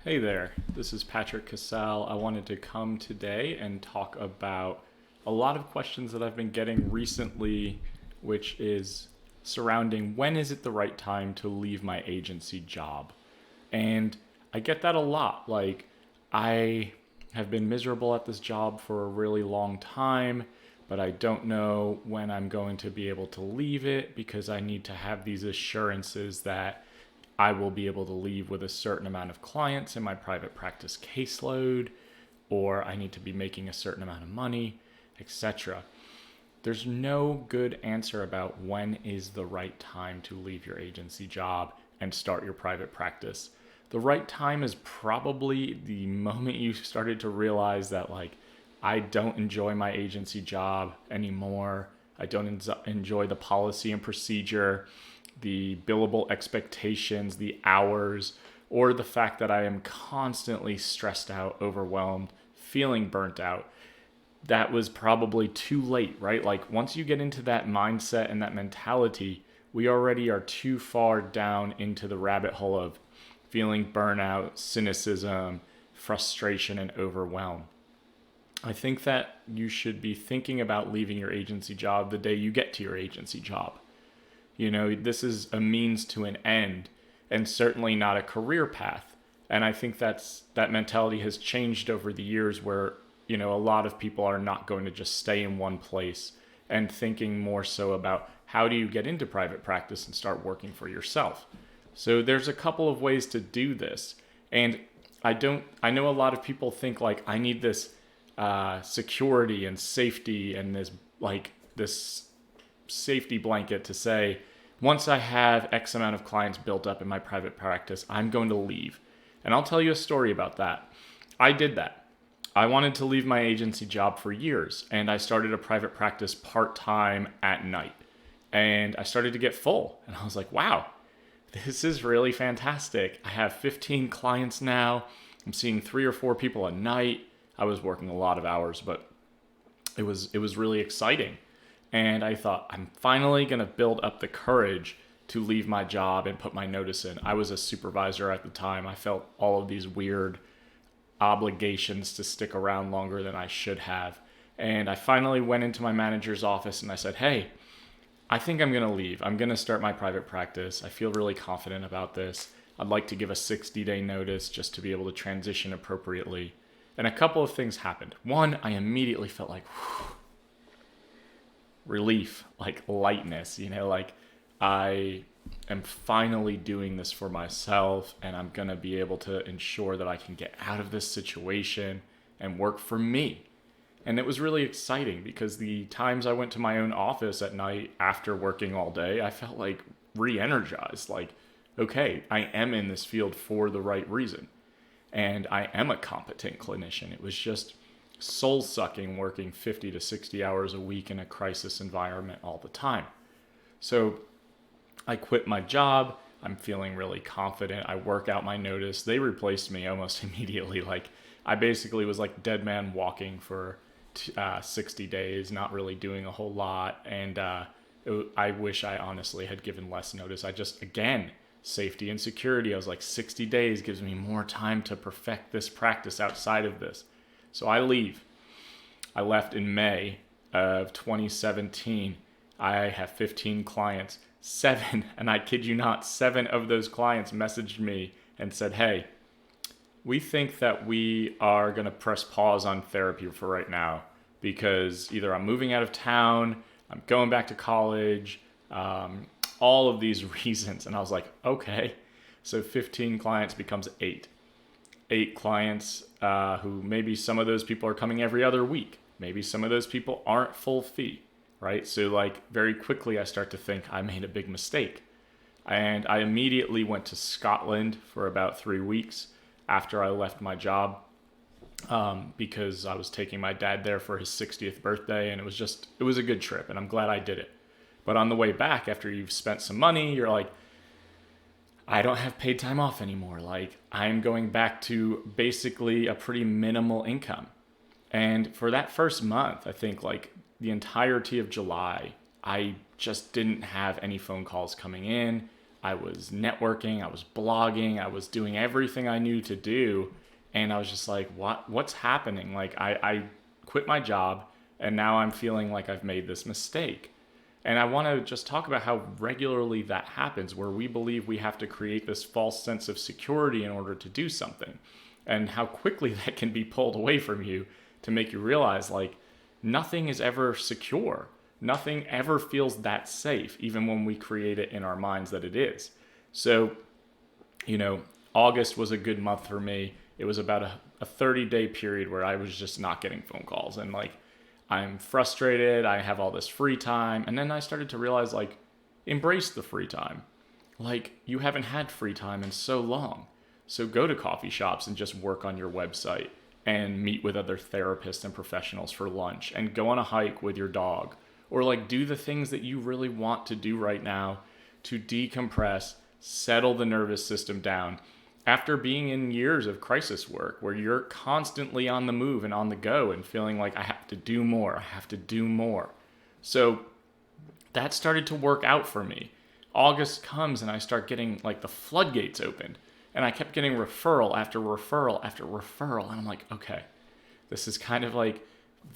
Hey there, this is Patrick Cassell. I wanted to come today and talk about a lot of questions that I've been getting recently, which is surrounding when is it the right time to leave my agency job? And I get that a lot. I have been miserable at this job for a really long time, but I don't know when I'm going to be able to leave it because I need to have these assurances that I will be able to leave with a certain amount of clients in my private practice caseload, or I need to be making a certain amount of money, etc. There's no good answer about when is the right time to leave your agency job and start your private practice. The right time is probably the moment you started to realize that, I don't enjoy my agency job anymore. I don't enjoy the policy and procedure, the billable expectations, the hours, or the fact that I am constantly stressed out, overwhelmed, feeling burnt out. That was probably too late, right? Like once you get into that mindset and that mentality, we already are too far down into the rabbit hole of feeling burnout, cynicism, frustration, and overwhelm. I think that you should be thinking about leaving your agency job the day you get to your agency job. This is a means to an end and certainly not a career path. And I think that mentality has changed over the years where, a lot of people are not going to just stay in one place and thinking more so about how do you get into private practice and start working for yourself. So there's a couple of ways to do this. And I know a lot of people think like I need this security and safety and this safety blanket to say, once I have X amount of clients built up in my private practice, I'm going to leave. And I'll tell you a story about that. I did that. I wanted to leave my agency job for years, and I started a private practice part-time at night. And I started to get full, and I was like, wow, this is really fantastic. I have 15 clients now. I'm seeing 3 or 4 people a night. I was working a lot of hours, but it was really exciting. And I thought, I'm finally going to build up the courage to leave my job and put my notice in. I was a supervisor at the time. I felt all of these weird obligations to stick around longer than I should have. And I finally went into my manager's office and I said, hey, I think I'm going to leave. I'm going to start my private practice. I feel really confident about this. I'd like to give a 60-day notice just to be able to transition appropriately. And a couple of things happened. One, I immediately felt like, whew, relief, like lightness, I am finally doing this for myself and I'm going to be able to ensure that I can get out of this situation and work for me. And it was really exciting because the times I went to my own office at night after working all day, I felt like re-energized, like, okay, I am in this field for the right reason. And I am a competent clinician. It was just soul sucking working 50 to 60 hours a week in a crisis environment all the time. So I quit my job. I'm feeling really confident. I work out my notice. They replaced me almost immediately. Like I basically was like dead man walking for 60 days, not really doing a whole lot. And I wish I honestly had given less notice. I just, again, safety and security. I was like 60 days gives me more time to perfect this practice outside of this. So I leave. I left in May of 2017. I have 15 clients. 7, and I kid you not, 7 of those clients messaged me and said, hey, we think that we are going to press pause on therapy for right now because either I'm moving out of town, I'm going back to college, all of these reasons. And I was like, okay. So 15 clients becomes 8. 8 clients who maybe some of those people are coming every other week. Maybe some of those people aren't full fee, right? So very quickly I start to think I made a big mistake. And I immediately went to Scotland for about 3 weeks after I left my job because I was taking my dad there for his 60th birthday. And it was a good trip and I'm glad I did it. But on the way back, after you've spent some money, you're like, I don't have paid time off anymore. Like I'm going back to basically a pretty minimal income. And for that first month, I think the entirety of July, I just didn't have any phone calls coming in. I was networking, I was blogging, I was doing everything I knew to do. And I was just like, what's happening? Like I quit my job and now I'm feeling like I've made this mistake. And I want to just talk about how regularly that happens, where we believe we have to create this false sense of security in order to do something, and how quickly that can be pulled away from you to make you realize like nothing is ever secure. Nothing ever feels that safe, even when we create it in our minds that it is. So, August was a good month for me. It was about a 30-day period where I was just not getting phone calls. And like, I'm frustrated. I have all this free time. And then I started to realize, like, embrace the free time. Like, you haven't had free time in so long. So go to coffee shops and just work on your website and meet with other therapists and professionals for lunch and go on a hike with your dog, or like do the things that you really want to do right now to decompress, settle the nervous system down. After being in years of crisis work where you're constantly on the move and on the go and feeling like I have to do more, I have to do more. So that started to work out for me. August comes and I start getting like the floodgates opened, and I kept getting referral after referral after referral. And I'm like, okay, this is kind of like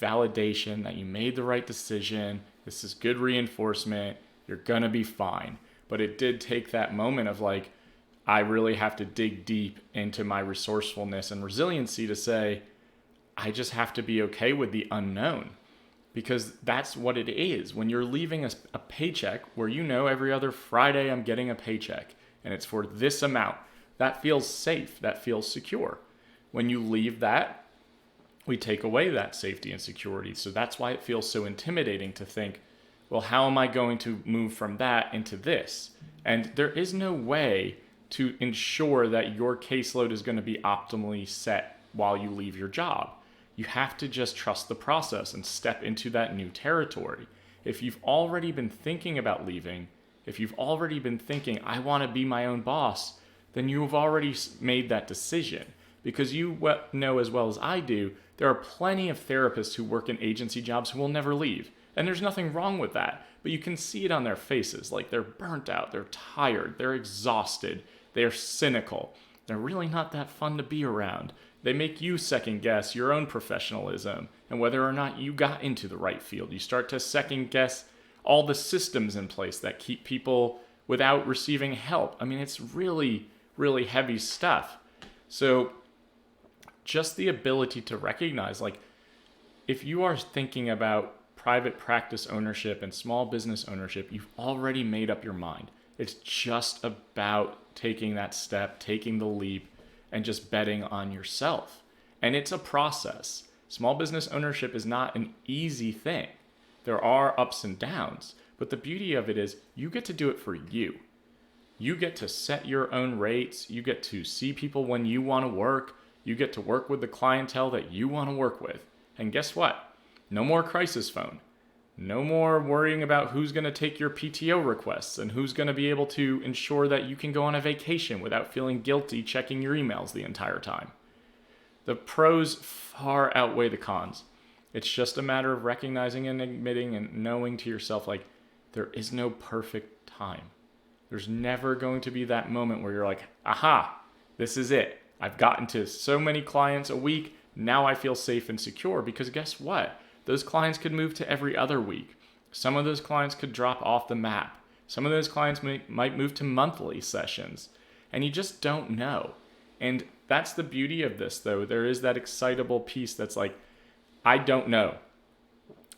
validation that you made the right decision. This is good reinforcement. You're going to be fine. But it did take that moment of like, I really have to dig deep into my resourcefulness and resiliency to say, I just have to be okay with the unknown, because that's what it is. When you're leaving a paycheck where every other Friday I'm getting a paycheck and it's for this amount, that feels safe, that feels secure. When you leave that, we take away that safety and security. So that's why it feels so intimidating to think, well, how am I going to move from that into this? And there is no way to ensure that your caseload is going to be optimally set while you leave your job. You have to just trust the process and step into that new territory. If you've already been thinking about leaving, if you've already been thinking, I want to be my own boss, then you've already made that decision. Because you know as well as I do, there are plenty of therapists who work in agency jobs who will never leave. And there's nothing wrong with that. But you can see it on their faces. Like, they're burnt out, they're tired, they're exhausted, they're cynical. They're really not that fun to be around. They make you second guess your own professionalism and whether or not you got into the right field. You start to second guess all the systems in place that keep people without receiving help. I mean, it's really, really heavy stuff. So just the ability to recognize, like, if you are thinking about private practice ownership and small business ownership, you've already made up your mind. It's just about taking that step, taking the leap, and just betting on yourself. And it's a process. Small business ownership is not an easy thing. There are ups and downs, but the beauty of it is you get to do it for you. You get to set your own rates. You get to see people when you want to work. You get to work with the clientele that you want to work with. And guess what? No more crisis phone. No more worrying about who's going to take your PTO requests and who's going to be able to ensure that you can go on a vacation without feeling guilty checking your emails the entire time. The pros far outweigh the cons. It's just a matter of recognizing and admitting and knowing to yourself, like, there is no perfect time. There's never going to be that moment where you're like, aha, this is it. I've gotten to so many clients a week. Now I feel safe and secure, because guess what? Those clients could move to every other week. Some of those clients could drop off the map. Some of those clients might move to monthly sessions. And you just don't know. And that's the beauty of this, though. There is that excitable piece that's like, I don't know.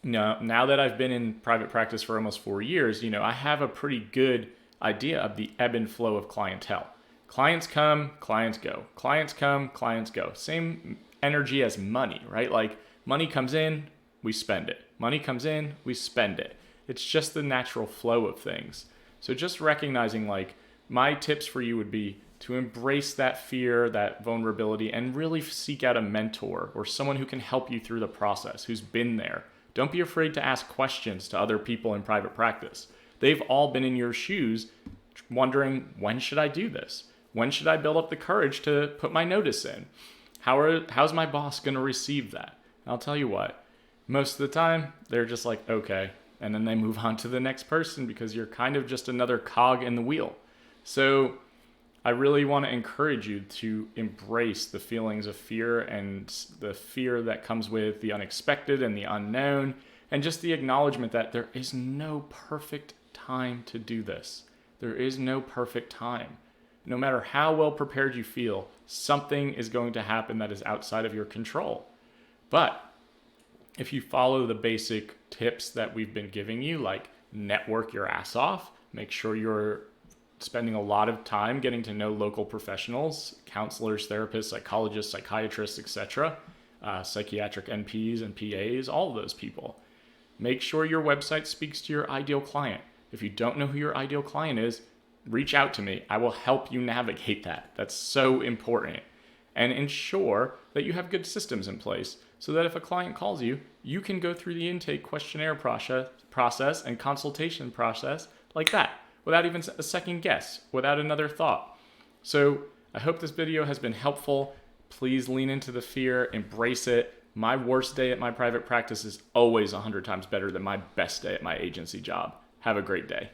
Now that I've been in private practice for almost 4 years, I have a pretty good idea of the ebb and flow of clientele. Clients come, clients go. Clients come, clients go. Same energy as money, right? Like, money comes in, we spend it. Money comes in, we spend it. It's just the natural flow of things. So just recognizing, like, my tips for you would be to embrace that fear, that vulnerability, and really seek out a mentor or someone who can help you through the process, who's been there. Don't be afraid to ask questions to other people in private practice. They've all been in your shoes wondering, when should I do this? When should I build up the courage to put my notice in? How's my boss going to receive that? And I'll tell you what, most of the time, they're just like, okay. And then they move on to the next person, because you're kind of just another cog in the wheel. So I really want to encourage you to embrace the feelings of fear and the fear that comes with the unexpected and the unknown, and just the acknowledgement that there is no perfect time to do this. There is no perfect time. No matter how well prepared you feel, something is going to happen that is outside of your control. But if you follow the basic tips that we've been giving you, like network your ass off, make sure you're spending a lot of time getting to know local professionals, counselors, therapists, psychologists, psychiatrists, etc., psychiatric NPs and PAs, all of those people. Make sure your website speaks to your ideal client. If you don't know who your ideal client is, reach out to me. I will help you navigate that. That's so important. And ensure that you have good systems in place so that if a client calls you, you can go through the intake questionnaire process and consultation process like that, without even a second guess, without another thought. So I hope this video has been helpful. Please lean into the fear, embrace it. My worst day at my private practice is always 100 times better than my best day at my agency job. Have a great day.